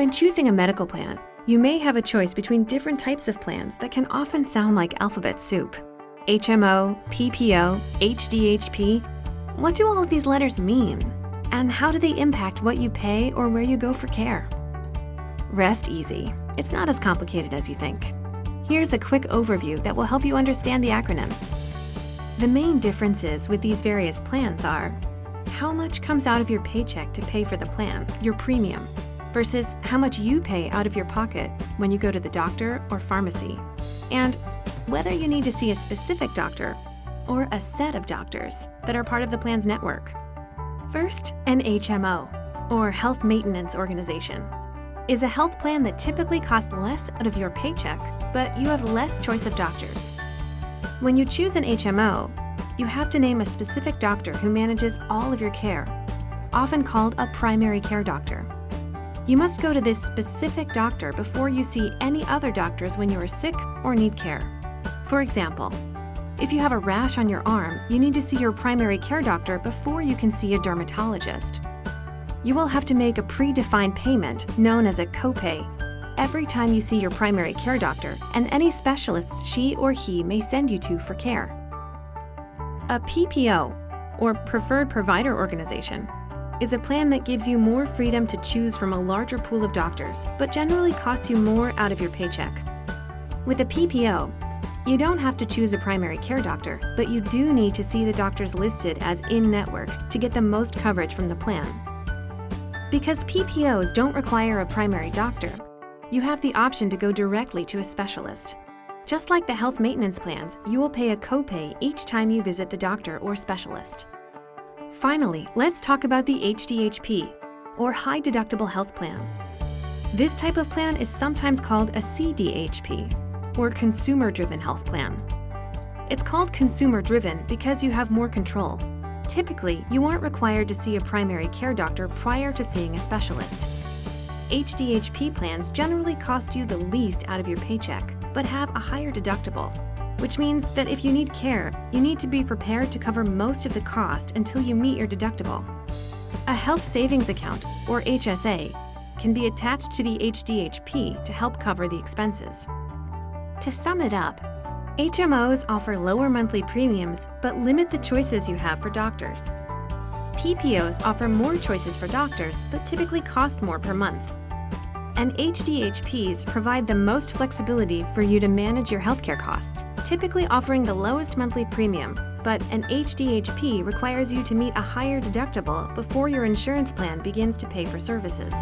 When choosing a medical plan, you may have a choice between different types of plans that can often sound like alphabet soup. HMO, PPO, HDHP. What do all of these letters mean? And how do they impact what you pay or where you go for care? Rest easy. It's not as complicated as you think. Here's a quick overview that will help you understand the acronyms. The main differences with these various plans are how much comes out of your paycheck to pay for the plan, your premium, versus how much you pay out of your pocket when you go to the doctor or pharmacy, and whether you need to see a specific doctor or a set of doctors that are part of the plan's network. First, an HMO, or Health Maintenance Organization, is a health plan that typically costs less out of your paycheck, but you have less choice of doctors. When you choose an HMO, you have to name a specific doctor who manages all of your care, often called a primary care doctor. You must go to this specific doctor before you see any other doctors when you are sick or need care. For example, if you have a rash on your arm, you need to see your primary care doctor before you can see a dermatologist. You will have to make a predefined payment, known as a copay, every time you see your primary care doctor and any specialists she or he may send you to for care. A PPO, or Preferred Provider Organization, is a plan that gives you more freedom to choose from a larger pool of doctors, but generally costs you more out of your paycheck. With a PPO, you don't have to choose a primary care doctor, but you do need to see the doctors listed as in-network to get the most coverage from the plan. Because PPOs don't require a primary doctor, you have the option to go directly to a specialist. Just like the health maintenance plans, you will pay a copay each time you visit the doctor or specialist. Finally, let's talk about the HDHP, or High Deductible Health Plan. This type of plan is sometimes called a CDHP, or Consumer-Driven Health Plan. It's called consumer-driven because you have more control. Typically, you aren't required to see a primary care doctor prior to seeing a specialist. HDHP plans generally cost you the least out of your paycheck, but have a higher deductible, which means that if you need care, you need to be prepared to cover most of the cost until you meet your deductible. A health savings account, or HSA, can be attached to the HDHP to help cover the expenses. To sum it up, HMOs offer lower monthly premiums but limit the choices you have for doctors. PPOs offer more choices for doctors but typically cost more per month. And HDHPs provide the most flexibility for you to manage your healthcare costs, typically offering the lowest monthly premium, but an HDHP requires you to meet a higher deductible before your insurance plan begins to pay for services.